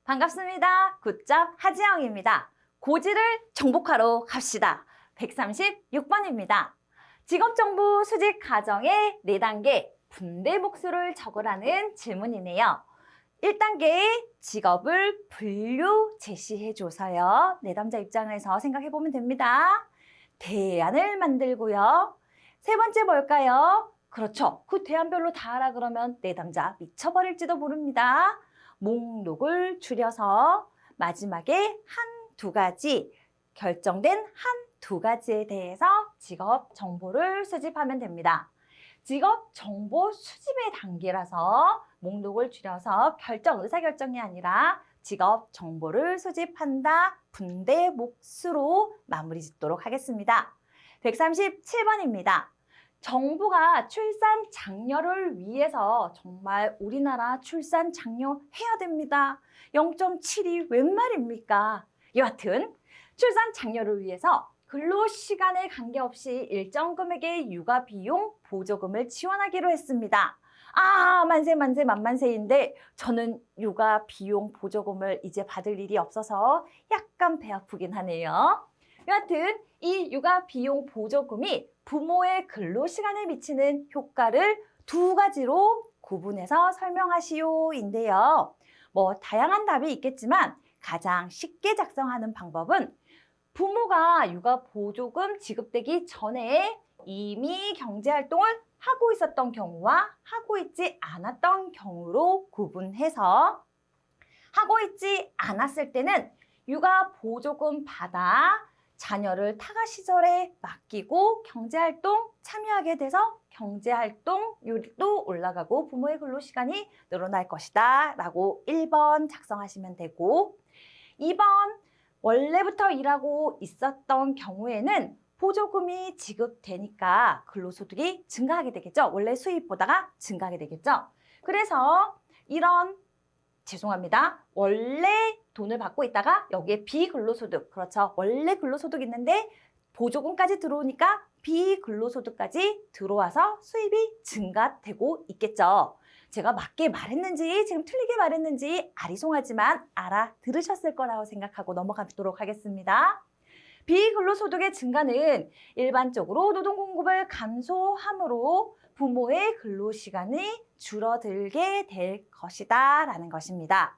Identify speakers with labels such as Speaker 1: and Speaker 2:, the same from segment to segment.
Speaker 1: 반갑습니다. 굿잡 하지영입니다. 고지를 정복하러 갑시다. 136번입니다. 직업정보 수집 과정의 4단계 분대 목수를 적으라는 질문이네요. 1단계 직업을 분류 제시해줘서요. 내담자 입장에서 생각해보면 됩니다. 대안을 만들고요. 세 번째 뭘까요? 그렇죠. 그 대안별로 다 하라 그러면 내담자 미쳐버릴지도 모릅니다. 목록을 줄여서 마지막에 한두 가지, 결정된 한두 가지에 대해서 직업 정보를 수집하면 됩니다. 직업 정보 수집의 단계라서 목록을 줄여서 의사결정이 아니라 직업 정보를 수집한다, 분대 몫으로 마무리 짓도록 하겠습니다. 137번입니다. 정부가 출산 장려를 위해서 정말 우리나라 출산 장려 해야 됩니다. 0.7이 웬 말입니까? 여하튼 출산 장려를 위해서 근로시간에 관계없이 일정 금액의 육아 비용 보조금을 지원하기로 했습니다. 만세 만만세인데 저는 육아 비용 보조금을 이제 받을 일이 없어서 약간 배 아프긴 하네요. 여하튼 이 육아 비용 보조금이 부모의 근로시간에 미치는 효과를 두 가지로 구분해서 설명하시오인데요. 다양한 답이 있겠지만 가장 쉽게 작성하는 방법은 부모가 육아 보조금 지급되기 전에 이미 경제활동을 하고 있었던 경우와 하고 있지 않았던 경우로 구분해서 하고 있지 않았을 때는 육아 보조금 받아 자녀를 타가 시설에 맡기고 경제활동 참여하게 돼서 경제활동률도 올라가고 부모의 근로시간이 늘어날 것이다 라고 1번 작성하시면 되고 2번 원래부터 일하고 있었던 경우에는 보조금이 지급되니까 근로소득이 증가하게 되겠죠. 원래 수입보다가 증가하게 되겠죠. 그래서 원래 돈을 받고 있다가 여기에 비근로소득, 그렇죠. 원래 근로소득 있는데 보조금까지 들어오니까 비근로소득까지 들어와서 수입이 증가되고 있겠죠. 제가 맞게 말했는지 지금 틀리게 말했는지 아리송하지만 알아들으셨을 거라고 생각하고 넘어가도록 하겠습니다. 비근로소득의 증가는 일반적으로 노동 공급을 감소함으로 부모의 근로시간이 줄어들게 될 것이다 라는 것입니다.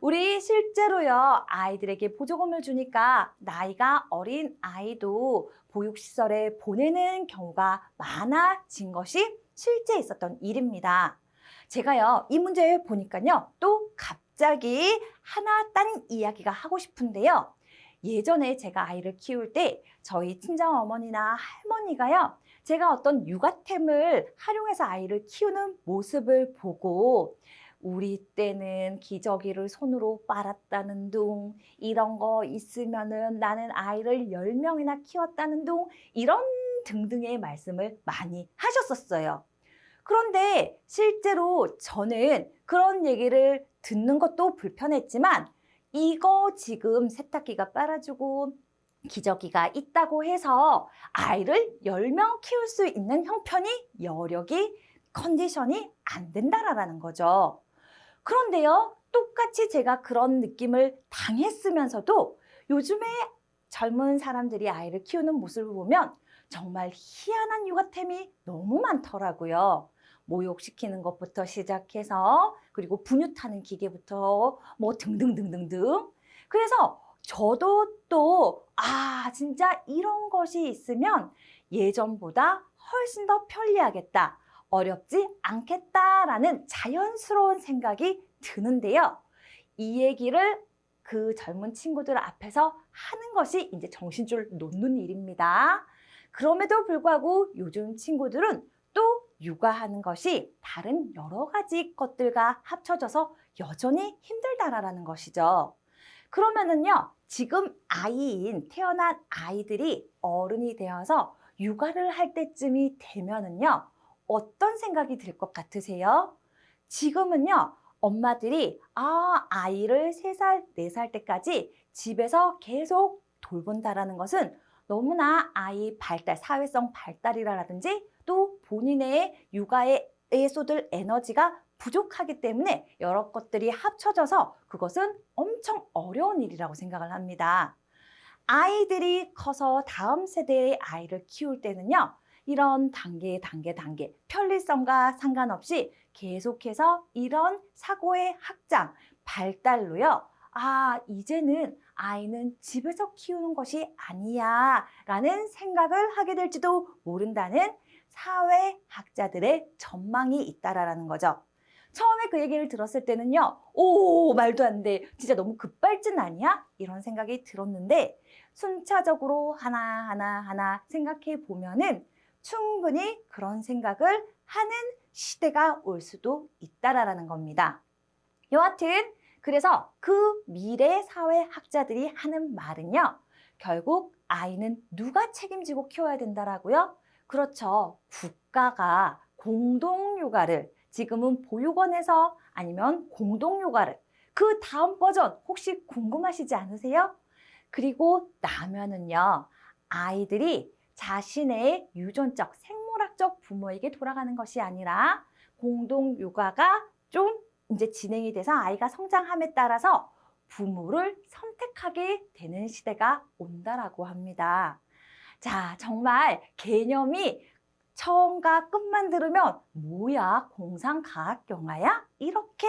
Speaker 1: 우리 실제로요, 아이들에게 보조금을 주니까 나이가 어린 아이도 보육시설에 보내는 경우가 많아진 것이 실제 있었던 일입니다. 제가요, 이 문제 보니까요, 또 갑자기 하나 딴 이야기가 하고 싶은데요. 예전에 제가 아이를 키울 때 저희 친정어머니나 할머니가요, 제가 어떤 육아템을 활용해서 아이를 키우는 모습을 보고 우리 때는 기저귀를 손으로 빨았다는 둥, 이런 거 있으면은 나는 아이를 10명이나 키웠다는 둥, 이런 등등의 말씀을 많이 하셨었어요. 그런데 실제로 저는 그런 얘기를 듣는 것도 불편했지만 이거 지금 세탁기가 빨아주고 기저귀가 있다고 해서 아이를 10명 키울 수 있는 형편이, 여력이, 컨디션이 안 된다라는 거죠. 그런데요, 똑같이 제가 그런 느낌을 당했으면서도 요즘에 젊은 사람들이 아이를 키우는 모습을 보면 정말 희한한 육아템이 너무 많더라고요. 모욕시키는 것부터 시작해서 그리고 분유타는 기계부터 등등등등등. 그래서 저도 또 진짜 이런 것이 있으면 예전보다 훨씬 더 편리하겠다, 어렵지 않겠다라는 자연스러운 생각이 드는데요. 이 얘기를 그 젊은 친구들 앞에서 하는 것이 이제 정신줄 놓는 일입니다. 그럼에도 불구하고 요즘 친구들은 또 육아하는 것이 다른 여러 가지 것들과 합쳐져서 여전히 힘들다라는 것이죠. 그러면은요, 지금 태어난 아이들이 어른이 되어서 육아를 할 때쯤이 되면은요, 어떤 생각이 들 것 같으세요? 지금은요, 엄마들이 아이를 3살, 4살 때까지 집에서 계속 돌본다라는 것은 너무나 아이 발달, 사회성 발달이라든지 또 본인의 육아에 쏟을 에너지가 부족하기 때문에 여러 것들이 합쳐져서 그것은 엄청 어려운 일이라고 생각을 합니다. 아이들이 커서 다음 세대의 아이를 키울 때는요. 이런 단계, 편리성과 상관없이 계속해서 이런 사고의 확장, 발달로요. 아, 이제는 아이는 집에서 키우는 것이 아니야 라는 생각을 하게 될지도 모른다는 사회학자들의 전망이 있다라는 거죠. 처음에 그 얘기를 들었을 때는요. 오, 말도 안 돼. 진짜 너무 급발진 아니야? 이런 생각이 들었는데 순차적으로 하나 생각해 보면은 충분히 그런 생각을 하는 시대가 올 수도 있다라는 겁니다. 여하튼 그래서 그 미래 사회학자들이 하는 말은요. 결국 아이는 누가 책임지고 키워야 된다라고요? 그렇죠. 국가가 공동육아를 지금은 보육원에서 아니면 공동육아를 그 다음 버전 혹시 궁금하시지 않으세요? 그리고 나면은요. 아이들이 자신의 유전적, 생물학적 부모에게 돌아가는 것이 아니라 공동육아가 좀 이제 진행이 돼서 아이가 성장함에 따라서 부모를 선택하게 되는 시대가 온다라고 합니다. 자, 정말 개념이 처음과 끝만 들으면 뭐야, 공상과학 영화야? 이렇게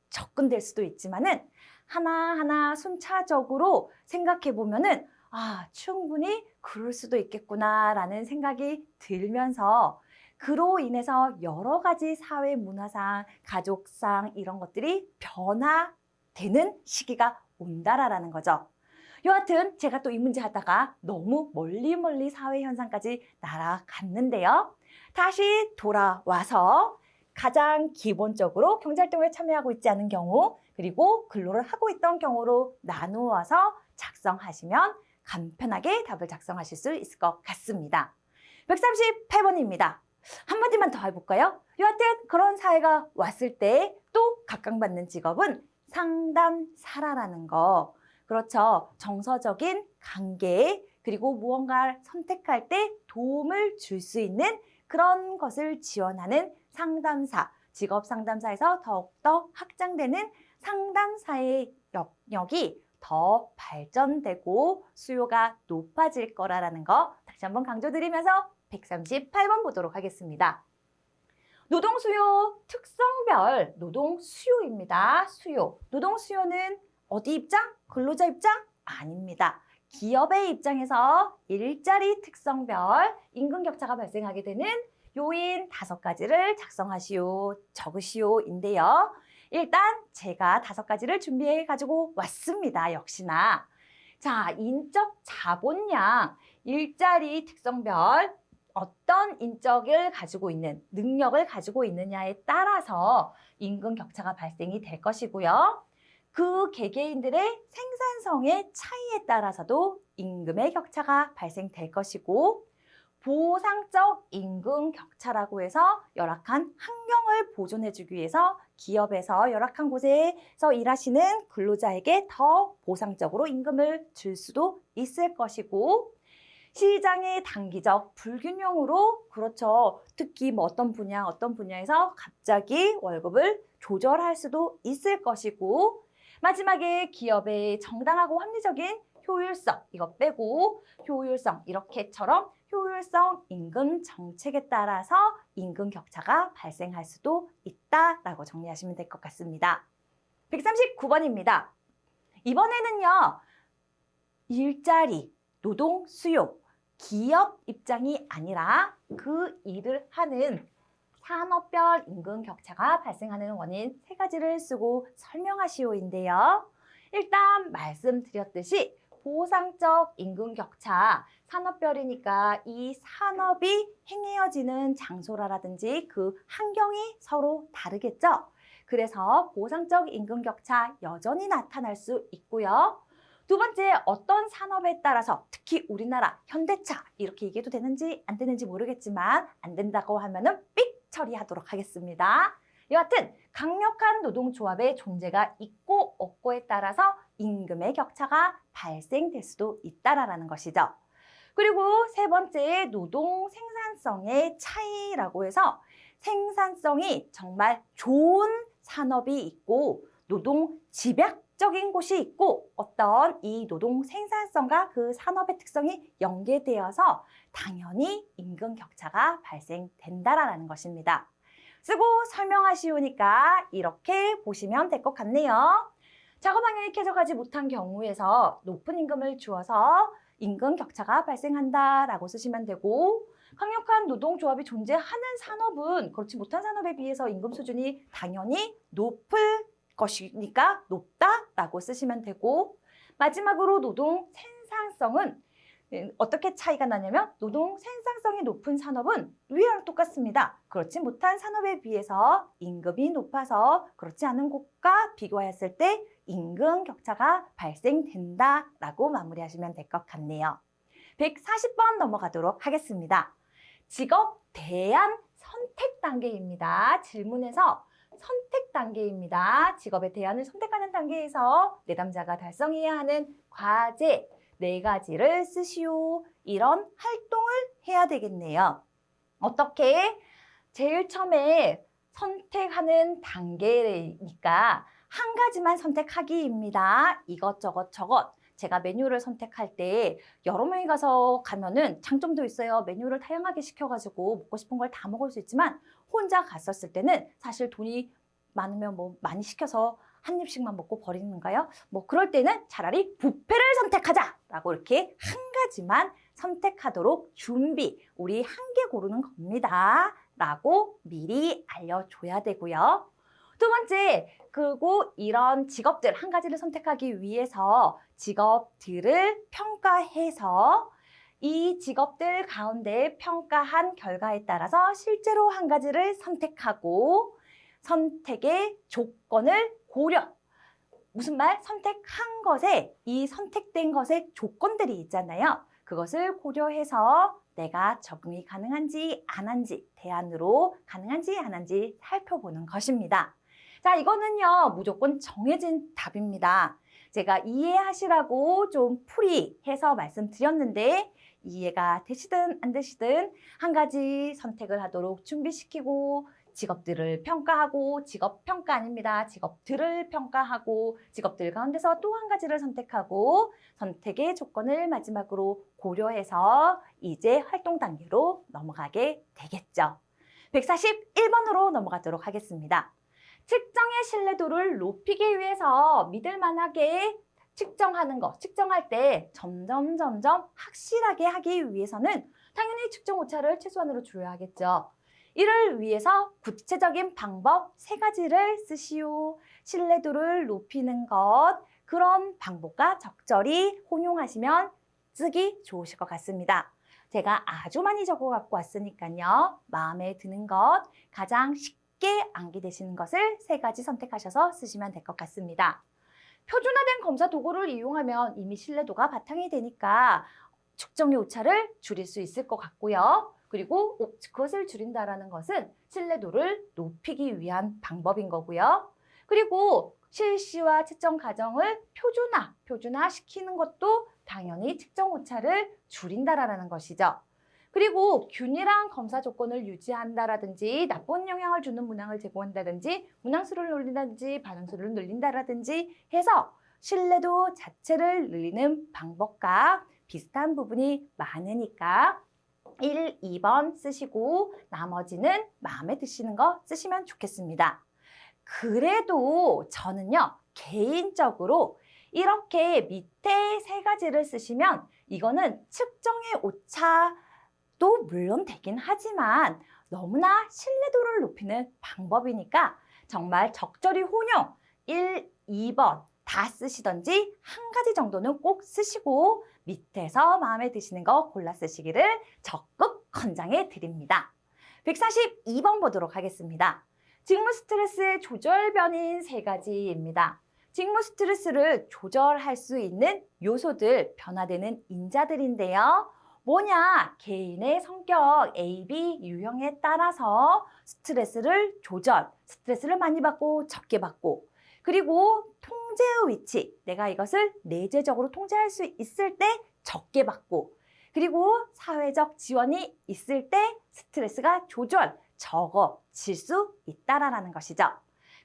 Speaker 1: 접근될 수도 있지만은 하나하나 순차적으로 생각해 보면은 아, 충분히 그럴 수도 있겠구나라는 생각이 들면서 그로 인해서 여러 가지 사회 문화상, 가족상 이런 것들이 변화되는 시기가 온다라는 거죠. 여하튼 제가 또 이 문제 하다가 너무 멀리 사회 현상까지 날아갔는데요. 다시 돌아와서 가장 기본적으로 경제활동에 참여하고 있지 않은 경우 그리고 근로를 하고 있던 경우로 나누어서 작성하시면 간편하게 답을 작성하실 수 있을 것 같습니다. 138번입니다. 한마디만 더 해볼까요? 여하튼 그런 사회가 왔을 때 또 각광받는 직업은 상담사라는 거. 그렇죠. 정서적인 관계 그리고 무언가를 선택할 때 도움을 줄 수 있는 그런 것을 지원하는 상담사, 직업 상담사에서 더욱더 확장되는 상담사의 영역이 더 발전되고 수요가 높아질 거라는 거 다시 한번 강조드리면서 138번 보도록 하겠습니다. 노동 수요 특성별 노동 수요입니다. 수요. 노동 수요는 어디 입장? 근로자 입장? 아닙니다. 기업의 입장에서 일자리 특성별 임금 격차가 발생하게 되는 요인 5가지를 작성하시오, 적으시오인데요. 일단 제가 5가지를 준비해 가지고 왔습니다. 역시나. 자, 인적 자본량, 일자리 특성별 어떤 인적을 가지고 있는, 능력을 가지고 있느냐에 따라서 임금 격차가 발생이 될 것이고요. 그 개개인들의 생산성의 차이에 따라서도 임금의 격차가 발생될 것이고 보상적 임금 격차라고 해서 열악한 환경을 보존해주기 위해서 기업에서 열악한 곳에서 일하시는 근로자에게 더 보상적으로 임금을 줄 수도 있을 것이고 시장의 단기적 불균형으로 그렇죠. 특히 뭐 어떤 분야에서 갑자기 월급을 조절할 수도 있을 것이고 마지막에 기업의 정당하고 합리적인 효율성 이거 빼고 효율성 이렇게처럼 효율성 임금 정책에 따라서 임금 격차가 발생할 수도 있다라고 정리하시면 될 것 같습니다. 139번입니다. 이번에는요. 일자리, 노동 수요, 기업 입장이 아니라 그 일을 하는 산업별 임금 격차가 발생하는 원인 3가지를 쓰고 설명하시오인데요. 일단 말씀드렸듯이 보상적 임금 격차, 산업별이니까 이 산업이 행해지는 장소라든지 그 환경이 서로 다르겠죠. 그래서 보상적 임금 격차 여전히 나타날 수 있고요. 2번째, 어떤 산업에 따라서 특히 우리나라 현대차 이렇게 얘기해도 되는지 안 되는지 모르겠지만 안 된다고 하면은 삑 처리하도록 하겠습니다. 여하튼 강력한 노동조합의 존재가 있고 없고에 따라서 임금의 격차가 발생될 수도 있다라는 것이죠. 그리고 3번째, 노동 생산성의 차이라고 해서 생산성이 정말 좋은 산업이 있고 노동 집약적인 곳이 있고 어떤 이 노동 생산성과 그 산업의 특성이 연계되어서 당연히 임금 격차가 발생된다라는 것입니다. 쓰고 설명하 쉬우니까 이렇게 보시면 될 것 같네요. 작업 환경이 쾌적하지 못한 경우에서 높은 임금을 주어서 임금 격차가 발생한다라고 쓰시면 되고 강력한 노동조합이 존재하는 산업은 그렇지 못한 산업에 비해서 임금 수준이 당연히 높을 것이니까 높다라고 쓰시면 되고 마지막으로 노동 생산성은 어떻게 차이가 나냐면 노동 생산성이 높은 산업은 위아래로 똑같습니다. 그렇지 못한 산업에 비해서 임금이 높아서 그렇지 않은 곳과 비교했을 때 임금 격차가 발생된다라고 마무리하시면 될 것 같네요. 140번 넘어가도록 하겠습니다. 직업 대안 선택 단계입니다. 질문에서 선택 단계입니다. 직업의 대안을 선택하는 단계에서 내담자가 달성해야 하는 과제 4가지를 쓰시오. 이런 활동을 해야 되겠네요. 어떻게? 제일 처음에 선택하는 단계니까 한 가지만 선택하기입니다. 이것저것 저것. 제가 메뉴를 선택할 때 여러 명이 가면은 장점도 있어요. 메뉴를 다양하게 시켜가지고 먹고 싶은 걸 다 먹을 수 있지만 혼자 갔었을 때는 사실 돈이 많으면 뭐 많이 시켜서 한 입씩만 먹고 버리는가요? 뭐 그럴 때는 차라리 뷔페를 선택하자라고 이렇게 한 가지만 선택하도록 준비, 우리 한 개 고르는 겁니다. 라고 미리 알려줘야 되고요. 두 번째, 그리고 이런 직업들 한 가지를 선택하기 위해서 직업들을 평가해서 이 직업들 가운데 평가한 결과에 따라서 실제로 한 가지를 선택하고 선택의 조건을 고려. 무슨 말? 선택한 것에 이 선택된 것의 조건들이 있잖아요. 그것을 고려해서 내가 적응이 가능한지 안 한지 대안으로 가능한지 안 한지 살펴보는 것입니다. 자, 이거는요 무조건 정해진 답입니다. 제가 이해하시라고 좀 풀이해서 말씀드렸는데 이해가 되시든 안 되시든 한 가지 선택을 하도록 준비시키고 직업들을 평가하고 직업 평가 아닙니다. 직업들을 평가하고 직업들 가운데서 또 한 가지를 선택하고 선택의 조건을 마지막으로 고려해서 이제 활동 단계로 넘어가게 되겠죠. 141번으로 넘어가도록 하겠습니다. 측정의 신뢰도를 높이기 위해서 믿을만하게 측정하는 거, 측정할 때 점점 확실하게 하기 위해서는 당연히 측정 오차를 최소한으로 줄여야 하겠죠. 이를 위해서 구체적인 방법 3가지를 쓰시오. 신뢰도를 높이는 것, 그런 방법과 적절히 혼용하시면 쓰기 좋으실 것 같습니다. 제가 아주 많이 적어 갖고 왔으니까요. 마음에 드는 것, 가장 쉽게 암기되시는 것을 3가지 선택하셔서 쓰시면 될 것 같습니다. 표준화된 검사 도구를 이용하면 이미 신뢰도가 바탕이 되니까 측정의 오차를 줄일 수 있을 것 같고요. 그리고 그것을 줄인다는 것은 신뢰도를 높이기 위한 방법인 거고요. 그리고 실시와 측정 과정을 표준화시키는 것도 당연히 측정 오차를 줄인다라는 것이죠. 그리고 균일한 검사 조건을 유지한다라든지 나쁜 영향을 주는 문항을 제공한다든지 문항수를 늘린다든지 반응수를 늘린다라든지 해서 신뢰도 자체를 늘리는 방법과 비슷한 부분이 많으니까 1, 2번 쓰시고 나머지는 마음에 드시는 거 쓰시면 좋겠습니다. 그래도 저는요 개인적으로 이렇게 밑에 3가지를 쓰시면 이거는 측정의 오차도 물론 되긴 하지만 너무나 신뢰도를 높이는 방법이니까 정말 적절히 혼용 1, 2번 다 쓰시던지 한 가지 정도는 꼭 쓰시고 밑에서 마음에 드시는 거 골라 쓰시기를 적극 권장해 드립니다. 142번 보도록 하겠습니다. 직무 스트레스의 조절 변인 3가지입니다. 직무 스트레스를 조절할 수 있는 요소들, 변화되는 인자들인데요. 뭐냐? 개인의 성격 A, B 유형에 따라서 스트레스를 스트레스를 많이 받고 적게 받고 그리고 통제의 위치, 내가 이것을 내재적으로 통제할 수 있을 때 적게 받고 그리고 사회적 지원이 있을 때 스트레스가 적어질 수 있다라는 것이죠.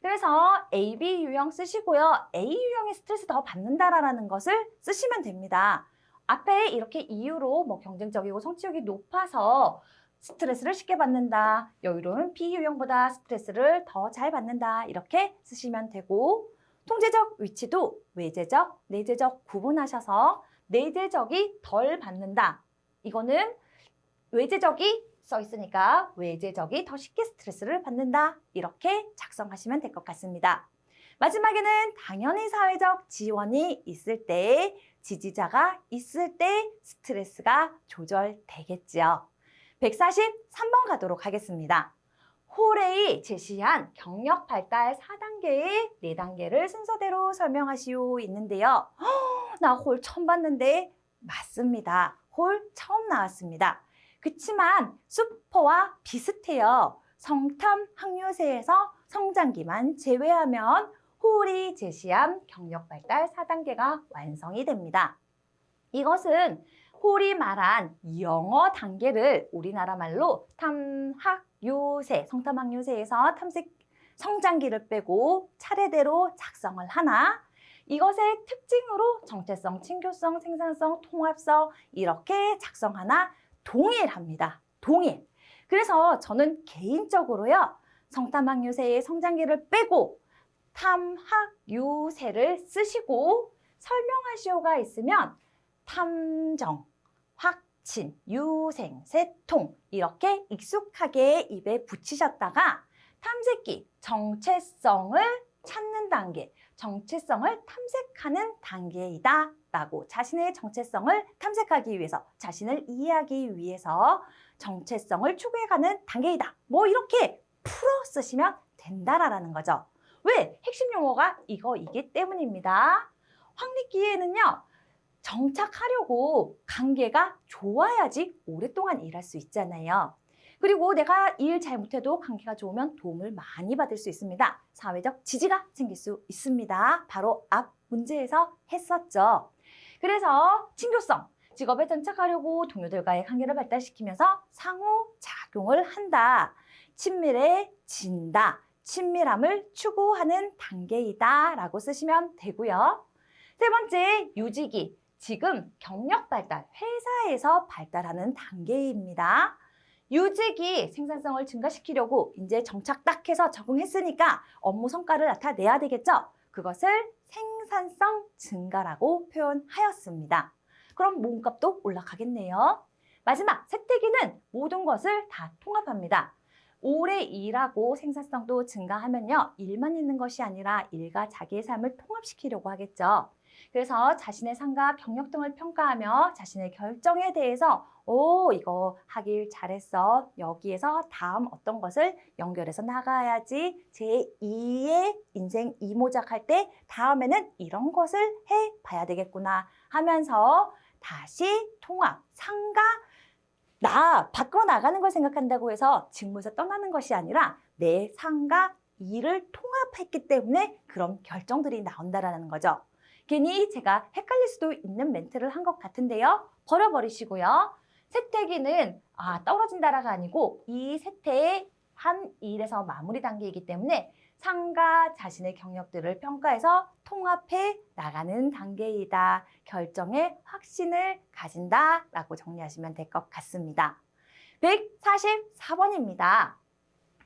Speaker 1: 그래서 AB 유형 쓰시고요. A 유형이 스트레스 더 받는다라는 것을 쓰시면 됩니다. 앞에 이렇게 이유로 뭐 경쟁적이고 성취욕이 높아서 스트레스를 쉽게 받는다. 여유로운 B 유형보다 스트레스를 더 잘 받는다. 이렇게 쓰시면 되고 통제적 위치도 외제적, 내재적 구분하셔서 내재적이 덜 받는다. 이거는 외제적이 써 있으니까 외제적이 더 쉽게 스트레스를 받는다. 이렇게 작성하시면 될 것 같습니다. 마지막에는 당연히 사회적 지원이 있을 때, 지지자가 있을 때 스트레스가 조절되겠죠. 143번 가도록 하겠습니다. 홀레이 제시한 경력 발달 4단계의 4단계를 순서대로 설명하시오 있는데요. 나 홀 처음 봤는데 맞습니다. 홀 처음 나왔습니다. 그치만 슈퍼와 비슷해요. 성탐 항요새에서 성장기만 제외하면 홀이 제시한 경력 발달 4단계가 완성이 됩니다. 이것은 홀이 말한 영어 단계를 우리나라 말로 탐학요새, 성탐학요새에서 탐색 성장기를 빼고 차례대로 작성을 하나 이것의 특징으로 정체성, 친교성, 생산성, 통합성 이렇게 작성하나 동일합니다. 동일. 그래서 저는 개인적으로요. 성탐학요새의 성장기를 빼고 탐학요새를 쓰시고 설명하시오가 있으면 탐정, 확친, 유생, 세통 이렇게 익숙하게 입에 붙이셨다가 탐색기, 정체성을 찾는 단계, 정체성을 탐색하는 단계이다 라고 자신의 정체성을 탐색하기 위해서, 자신을 이해하기 위해서 정체성을 추구해가는 단계이다. 뭐 이렇게 풀어 쓰시면 된다라는 거죠. 왜? 핵심 용어가 이기 때문입니다. 황리기에는요. 정착하려고 관계가 좋아야지 오랫동안 일할 수 있잖아요. 그리고 내가 일 잘 못해도 관계가 좋으면 도움을 많이 받을 수 있습니다. 사회적 지지가 생길 수 있습니다. 바로 앞 문제에서 했었죠. 그래서 친교성, 직업에 정착하려고 동료들과의 관계를 발달시키면서 상호작용을 한다. 친밀해진다. 친밀함을 추구하는 단계이다 라고 쓰시면 되고요. 세 번째, 유지기. 지금 경력 발달, 회사에서 발달하는 단계입니다. 유지기 생산성을 증가시키려고 이제 정착 딱 해서 적응했으니까 업무 성과를 나타내야 되겠죠? 그것을 생산성 증가라고 표현하였습니다. 그럼 몸값도 올라가겠네요. 마지막, 세태기는 모든 것을 다 통합합니다. 오래 일하고 생산성도 증가하면요. 일만 있는 것이 아니라 일과 자기의 삶을 통합시키려고 하겠죠. 그래서 자신의 상과 경력 등을 평가하며 자신의 결정에 대해서 이거 하길 잘했어. 여기에서 다음 어떤 것을 연결해서 나가야지. 제2의 인생 이모작 할 때 다음에는 이런 것을 해봐야 되겠구나 하면서 다시 통합, 상가 나 밖으로 나가는 걸 생각한다고 해서 직무에서 떠나는 것이 아니라 내 상과 일을 통합했기 때문에 그런 결정들이 나온다라는 거죠. 괜히 제가 헷갈릴 수도 있는 멘트를 한 것 같은데요. 버려버리시고요. 세태기는 떨어진다라가 아니고 이 세태의 한 일에서 마무리 단계이기 때문에 상과 자신의 경력들을 평가해서 통합해 나가는 단계이다. 결정에 확신을 가진다라고 정리하시면 될 것 같습니다. 144번입니다.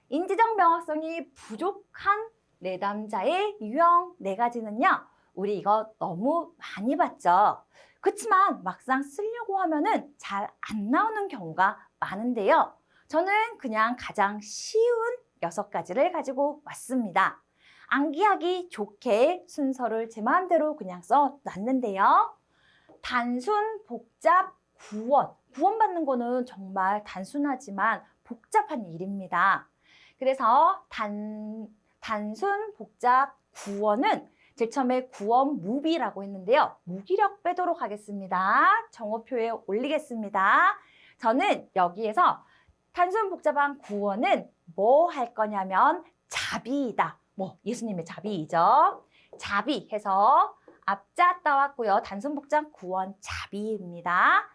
Speaker 1: 인지적 명확성이 부족한 내담자의 유형 4가지는요. 우리 이거 너무 많이 봤죠. 그렇지만 막상 쓰려고 하면은 잘 안 나오는 경우가 많은데요. 저는 그냥 가장 쉬운 6가지를 가지고 왔습니다. 암기하기 좋게 순서를 제 마음대로 그냥 써놨는데요. 단순, 복잡, 구원. 구원받는 거는 정말 단순하지만 복잡한 일입니다. 그래서 단순, 복잡, 구원은 제일 처음에 구원 무비라고 했는데요. 무기력 빼도록 하겠습니다. 정오표에 올리겠습니다. 저는 여기에서 단순 복잡한 구원은 뭐 할 거냐면 자비이다. 뭐 예수님의 자비이죠. 자비 해서 앞자 따왔고요. 단순 복잡 구원 자비입니다.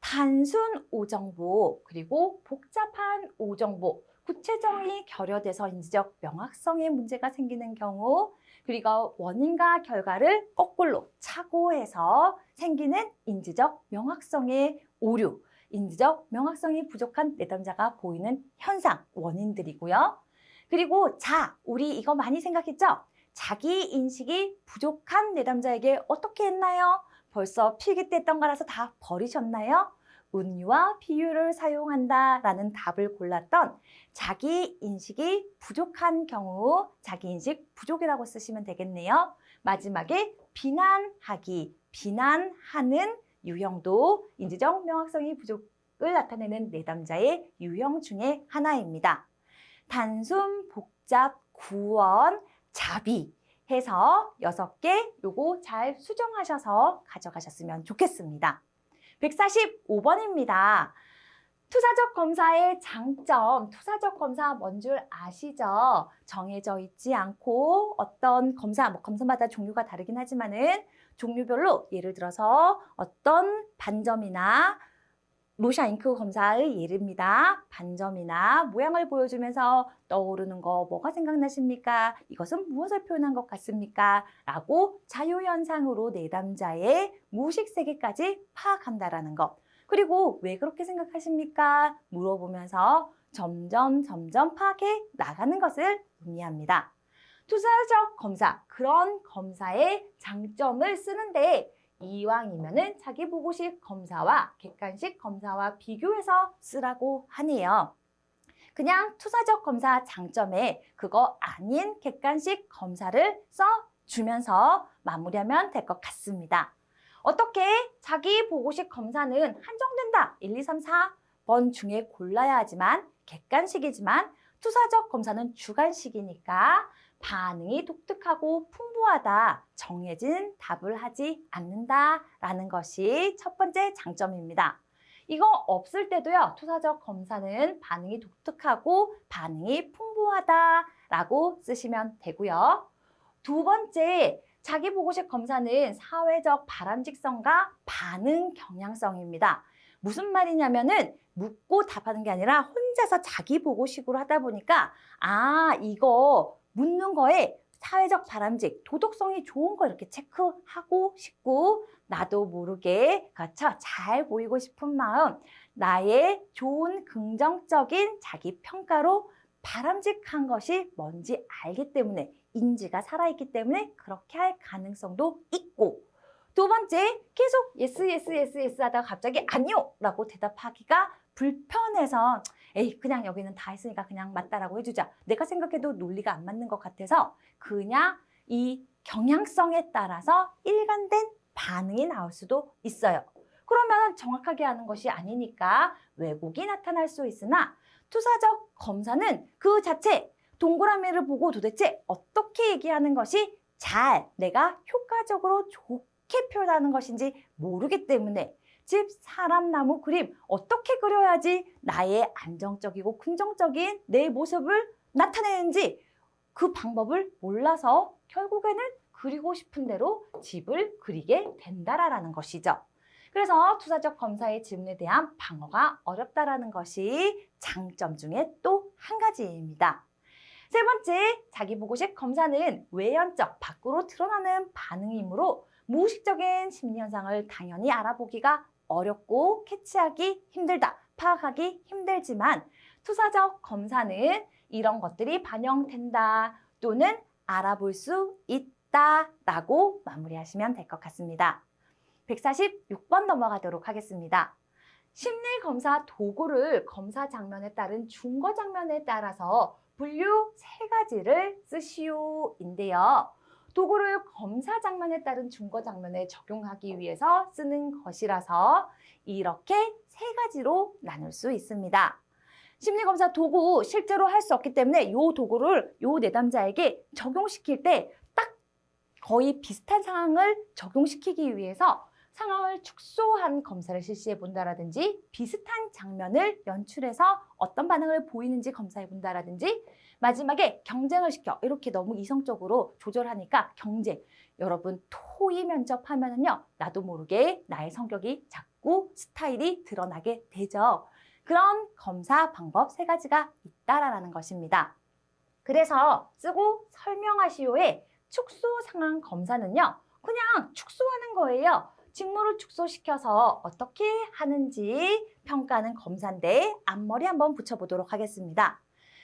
Speaker 1: 단순 오정보 그리고 복잡한 오정보 구체적이 결여돼서 인지적 명확성에 문제가 생기는 경우, 그리고 원인과 결과를 거꾸로 착오해서 생기는 인지적 명확성의 오류, 인지적 명확성이 부족한 내담자가 보이는 현상, 원인들이고요. 그리고 우리 이거 많이 생각했죠? 자기 인식이 부족한 내담자에게 어떻게 했나요? 벌써 필기했던 거라서 다 버리셨나요? 은유와 비유를 사용한다라는 답을 골랐던 자기 인식이 부족한 경우 자기 인식 부족이라고 쓰시면 되겠네요. 마지막에 비난하기, 비난하는 유형도 인지적 명확성이 부족을 나타내는 내담자의 유형 중에 하나입니다. 단순, 복잡, 구원, 자비 해서 6개 요거 잘 수정하셔서 가져가셨으면 좋겠습니다. 145번입니다. 투사적 검사의 장점, 투사적 검사 뭔 줄 아시죠? 정해져 있지 않고 어떤 검사마다 종류가 다르긴 하지만은 종류별로 예를 들어서 어떤 반점이나 로샤 잉크 검사의 예입니다. 반점이나 모양을 보여주면서 떠오르는 거 뭐가 생각나십니까? 이것은 무엇을 표현한 것 같습니까? 라고 자유현상으로 내담자의 무의식 세계까지 파악한다라는 것. 그리고 왜 그렇게 생각하십니까? 물어보면서 점점 파악해 나가는 것을 의미합니다. 투사적 검사, 그런 검사의 장점을 쓰는데 이왕이면은 자기 보고식 검사와 객관식 검사와 비교해서 쓰라고 하네요. 그냥 투사적 검사 장점에 그거 아닌 객관식 검사를 써주면서 마무리하면 될 것 같습니다. 어떻게 자기 보고식 검사는 한정된다. 1, 2, 3, 4번 중에 골라야 하지만 객관식이지만 투사적 검사는 주관식이니까 반응이 독특하고 풍부하다, 정해진 답을 하지 않는다라는 것이 첫 번째 장점입니다. 이거 없을 때도요, 투사적 검사는 반응이 독특하고 반응이 풍부하다라고 쓰시면 되고요. 두 번째, 자기 보고식 검사는 사회적 바람직성과 반응 경향성입니다. 무슨 말이냐면은 묻고 답하는 게 아니라 혼자서 자기 보고식으로 하다 보니까 이거 묻는 거에 사회적 바람직, 도덕성이 좋은 거 이렇게 체크하고 싶고 나도 모르게 그렇죠? 잘 보이고 싶은 마음, 나의 좋은 긍정적인 자기 평가로 바람직한 것이 뭔지 알기 때문에 인지가 살아있기 때문에 그렇게 할 가능성도 있고 두 번째, 계속 yes 하다가 갑자기 아니요 라고 대답하기가 불편해서 에이 그냥 여기는 다 했으니까 그냥 맞다라고 해주자. 내가 생각해도 논리가 안 맞는 것 같아서 그냥 이 경향성에 따라서 일관된 반응이 나올 수도 있어요. 그러면 정확하게 하는 것이 아니니까 왜곡이 나타날 수 있으나 투사적 검사는 그 자체 동그라미를 보고 도대체 어떻게 얘기하는 것이 내가 효과적으로 좋게 표현하는 것인지 모르기 때문에 집, 사람, 나무, 그림 어떻게 그려야지 나의 안정적이고 긍정적인 내 모습을 나타내는지 그 방법을 몰라서 결국에는 그리고 싶은 대로 집을 그리게 된다라는 것이죠. 그래서 투사적 검사의 질문에 대한 방어가 어렵다라는 것이 장점 중에 또 한 가지입니다. 세 번째, 자기 보고식 검사는 외연적, 밖으로 드러나는 반응이므로 무의식적인 심리 현상을 당연히 알아보기가 어렵고 캐치하기 힘들다, 파악하기 힘들지만 투사적 검사는 이런 것들이 반영된다 또는 알아볼 수 있다라고 마무리하시면 될 것 같습니다. 146번 넘어가도록 하겠습니다. 심리검사 도구를 검사 장면에 따른 준거 장면에 따라서 분류 3가지를 쓰시오인데요. 도구를 검사 장면에 따른 준거 장면에 적용하기 위해서 쓰는 것이라서 이렇게 3가지로 나눌 수 있습니다. 심리검사 도구 실제로 할 수 없기 때문에 이 도구를 이 내담자에게 적용시킬 때 딱 거의 비슷한 상황을 적용시키기 위해서 상황을 축소한 검사를 실시해 본다라든지 비슷한 장면을 연출해서 어떤 반응을 보이는지 검사해 본다라든지 마지막에 경쟁을 시켜 이렇게 너무 이성적으로 조절하니까 경쟁. 여러분 토의 면접하면은요 나도 모르게 나의 성격이 자꾸 스타일이 드러나게 되죠. 그런 검사 방법 3가지가 있다라는 것입니다. 그래서 쓰고 설명하시오의 축소 상황 검사는요, 그냥 축소하는 거예요. 직무를 축소시켜서 어떻게 하는지 평가하는 검사인데 앞머리 한번 붙여보도록 하겠습니다.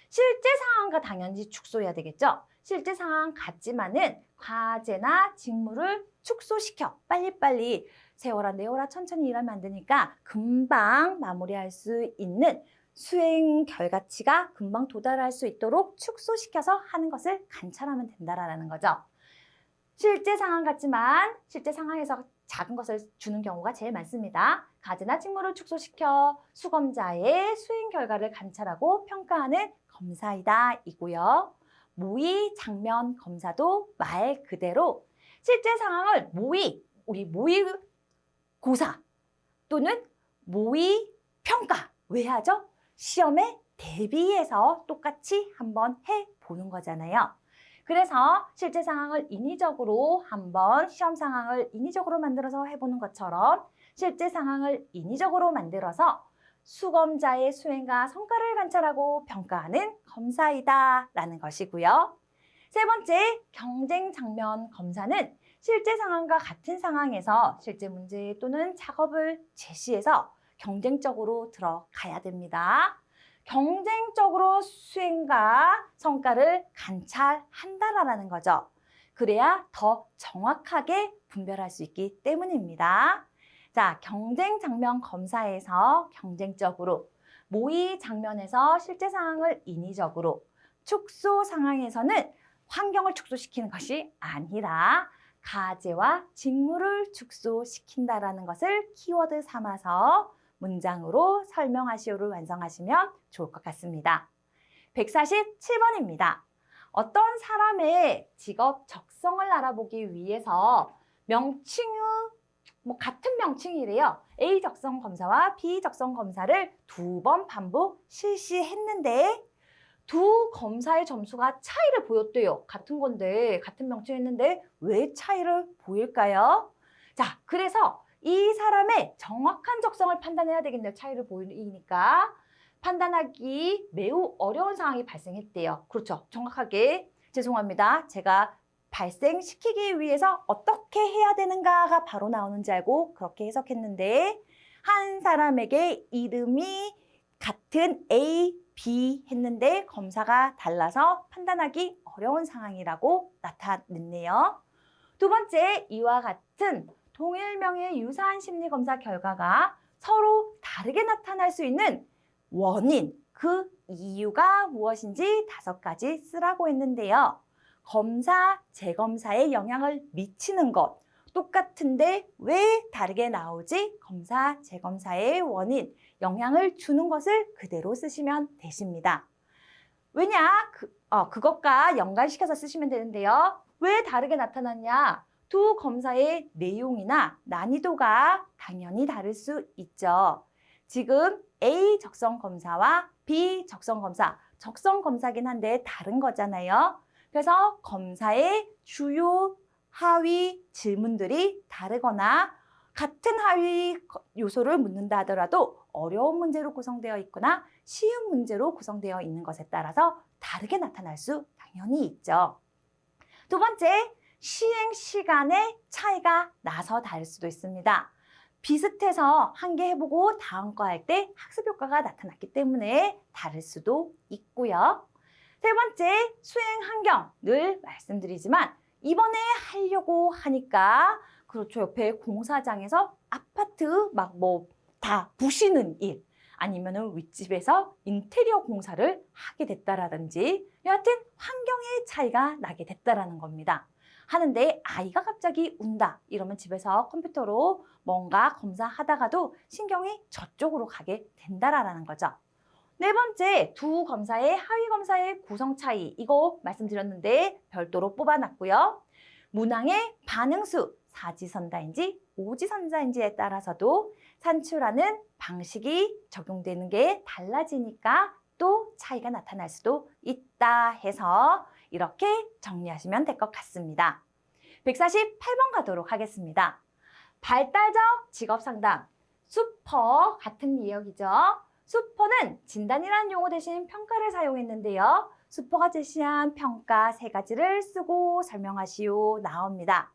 Speaker 1: 실제 상황과 당연히 축소해야 되겠죠. 실제 상황 같지만은 과제나 직무를 축소시켜 빨리빨리 세워라 내워라 천천히 일하면 안 되니까 금방 마무리할 수 있는 수행 결과치가 금방 도달할 수 있도록 축소시켜서 하는 것을 관찰하면 된다라는 거죠. 실제 상황 같지만 실제 상황에서 작은 것을 주는 경우가 제일 많습니다. 과제나 직무를 축소시켜 수검자의 수행 결과를 관찰하고 평가하는 검사이다 이고요. 모의 장면 검사도 말 그대로 실제 상황을 우리 모의고사 또는 모의평가 왜 하죠? 시험에 대비해서 똑같이 한번 해보는 거잖아요. 그래서 실제 상황을 인위적으로 한번 시험 상황을 인위적으로 만들어서 해보는 것처럼 실제 상황을 인위적으로 만들어서 수검자의 수행과 성과를 관찰하고 평가하는 검사이다라는 것이고요. 3번째, 경쟁 장면 검사는 실제 상황과 같은 상황에서 실제 문제 또는 작업을 제시해서 경쟁적으로 들어가야 됩니다. 경쟁적으로 수행과 성과를 관찰한다라는 거죠. 그래야 더 정확하게 분별할 수 있기 때문입니다. 자, 경쟁 장면 검사에서 경쟁적으로, 모의 장면에서 실제 상황을 인위적으로, 축소 상황에서는 환경을 축소시키는 것이 아니라 과제와 직무를 축소시킨다라는 것을 키워드 삼아서 문장으로 설명하시오를 완성하시면 좋을 것 같습니다. 147번입니다. 어떤 사람의 직업 적성을 알아보기 위해서 명칭의 같은 명칭이래요. A 적성 검사와 B 적성 검사를 2번 반복 실시했는데 두 검사의 점수가 차이를 보였대요. 같은 건데, 같은 명칭했는데 왜 차이를 보일까요? 자, 그래서 이 사람의 정확한 적성을 판단해야 되겠네요. 차이를 보이니까. 판단하기 매우 어려운 상황이 발생했대요. 그렇죠. 정확하게. 죄송합니다. 제가 발생시키기 위해서 어떻게 해야 되는가가 바로 나오는 줄 알고 그렇게 해석했는데 한 사람에게 이름이 같은 A, B 했는데 검사가 달라서 판단하기 어려운 상황이라고 나타냈네요. 2번째, 이와 같은 동일명의 유사한 심리검사 결과가 서로 다르게 나타날 수 있는 원인, 그 이유가 무엇인지 5가지 쓰라고 했는데요. 검사, 재검사에 영향을 미치는 것, 똑같은데 왜 다르게 나오지? 검사, 재검사의 원인, 영향을 주는 것을 그대로 쓰시면 되십니다. 왜냐? 그것과 연관시켜서 쓰시면 되는데요. 왜 다르게 나타났냐? 두 검사의 내용이나 난이도가 당연히 다를 수 있죠. 지금 A 적성 검사와 B 적성 검사, 적성 검사긴 한데 다른 거잖아요. 그래서 검사의 주요 하위 질문들이 다르거나 같은 하위 요소를 묻는다 하더라도 어려운 문제로 구성되어 있거나 쉬운 문제로 구성되어 있는 것에 따라서 다르게 나타날 수 당연히 있죠. 2번째, 시행 시간의 차이가 나서 다를 수도 있습니다. 비슷해서 한 개 해보고 다음 거 할 때 학습 효과가 나타났기 때문에 다를 수도 있고요. 3번째, 수행 환경. 늘 말씀드리지만 이번에 하려고 하니까 그렇죠. 옆에 공사장에서 아파트 다 부시는 일 아니면은 윗집에서 인테리어 공사를 하게 됐다라든지 여하튼 환경의 차이가 나게 됐다라는 겁니다. 하는데 아이가 갑자기 운다 이러면 집에서 컴퓨터로 뭔가 검사하다가도 신경이 저쪽으로 가게 된다라는 거죠. 4번째, 두 검사의 하위 검사의 구성 차이 이거 말씀드렸는데 별도로 뽑아놨고요. 문항의 반응수 사지선다인지 오지선다인지에 따라서도 산출하는 방식이 적용되는 게 달라지니까 또 차이가 나타날 수도 있다 해서 이렇게 정리하시면 될 것 같습니다. 148번 가도록 하겠습니다. 발달적 직업상담, 슈퍼 같은 내역이죠. 수포는 진단이라는 용어 대신 평가를 사용했는데요. 수포가 제시한 평가 세 가지를 쓰고 설명하시오 나옵니다.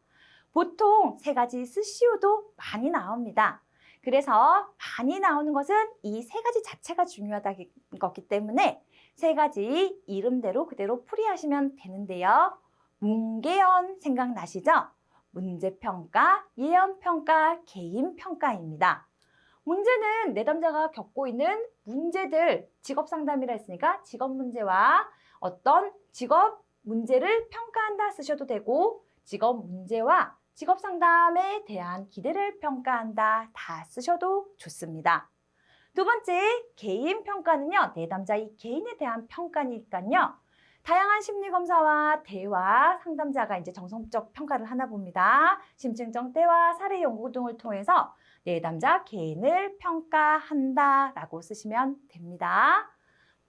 Speaker 1: 보통 세 가지 쓰시오도 많이 나옵니다. 그래서 많이 나오는 것은 이 세 가지 자체가 중요하다는 거기 때문에 세 가지 이름대로 그대로 풀이하시면 되는데요. 문계연 생각나시죠? 문제평가, 예언평가, 개인평가입니다. 문제는 내담자가 겪고 있는 문제들, 직업상담이라 했으니까 직업 문제와 어떤 직업 문제를 평가한다 쓰셔도 되고 직업 문제와 직업 상담에 대한 기대를 평가한다 다 쓰셔도 좋습니다. 두 번째, 개인 평가는요. 내담자의 개인에 대한 평가니까요. 다양한 심리검사와 대화, 상담자가 이제 정성적 평가를 하나 봅니다. 심층적 대화, 사례 연구 등을 통해서 내담자 개인을 평가한다라고 쓰시면 됩니다.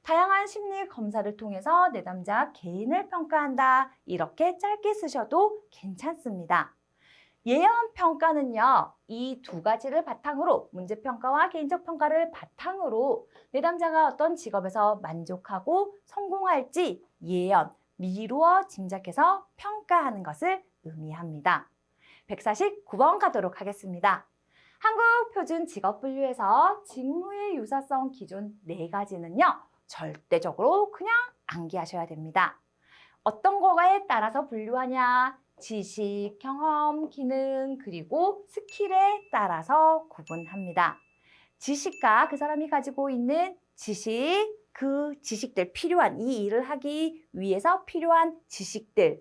Speaker 1: 다양한 심리 검사를 통해서 내담자 개인을 평가한다. 이렇게 짧게 쓰셔도 괜찮습니다. 예언 평가는요. 이 두 가지를 바탕으로 문제평가와 개인적 평가를 바탕으로 내담자가 어떤 직업에서 만족하고 성공할지 예언, 미루어 짐작해서 평가하는 것을 의미합니다. 149번 가도록 하겠습니다. 한국표준직업분류에서 직무의 유사성 기준 4가지는요. 절대적으로 그냥 암기하셔야 됩니다. 어떤 거에 따라서 분류하냐? 지식, 경험, 기능, 그리고 스킬에 따라서 구분합니다. 지식과 그 사람이 가지고 있는 지식, 그 지식들 필요한 이 일을 하기 위해서 필요한 지식들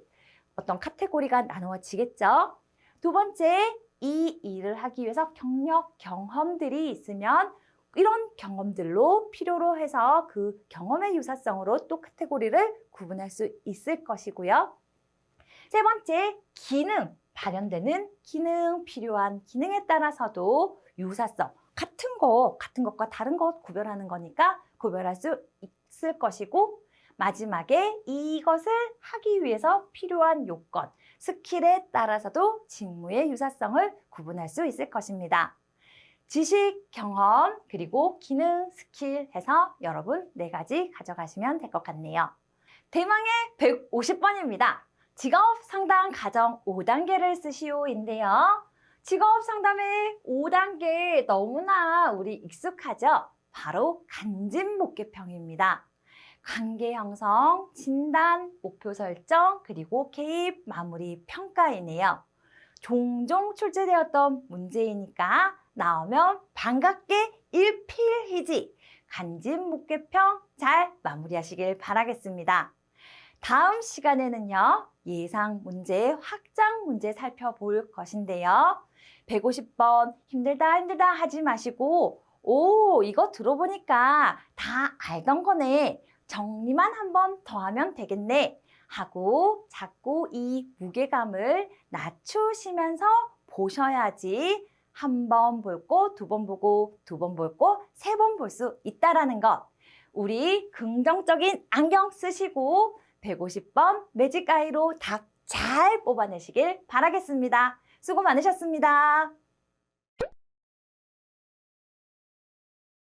Speaker 1: 어떤 카테고리가 나누어지겠죠. 두 번째, 이 일을 하기 위해서 경력, 경험들이 있으면 이런 경험들로 필요로 해서 그 경험의 유사성으로 또 카테고리를 구분할 수 있을 것이고요. 세 번째, 기능, 발현되는 기능, 필요한 기능에 따라서도 유사성, 같은 것과 다른 것 구별하는 거니까 구별할 수 있을 것이고 마지막에 이것을 하기 위해서 필요한 요건, 스킬에 따라서도 직무의 유사성을 구분할 수 있을 것입니다. 지식, 경험, 그리고 기능, 스킬 해서 여러분 4가지 가져가시면 될 것 같네요. 대망의 150번입니다. 직업 상담 과정 5단계를 쓰시오인데요. 직업 상담의 5단계 너무나 우리 익숙하죠? 바로 간집 목계평입니다. 관계 형성, 진단, 목표 설정, 그리고 개입, 마무리, 평가이네요. 종종 출제되었던 문제이니까 나오면 반갑게 일필휘지 간집 목계평 잘 마무리하시길 바라겠습니다. 다음 시간에는요. 예상 문제, 확장 문제 살펴볼 것인데요. 150번 힘들다 하지 마시고 오, 이거 들어보니까 다 알던 거네. 정리만 한번 더 하면 되겠네. 하고 자꾸 이 무게감을 낮추시면서 보셔야지 한 번 볼 거, 2번 보고, 2번 볼 거, 3번 볼 수 있다라는 것. 우리 긍정적인 안경 쓰시고 150번 매직아이로 답 잘 뽑아내시길 바라겠습니다. 수고 많으셨습니다.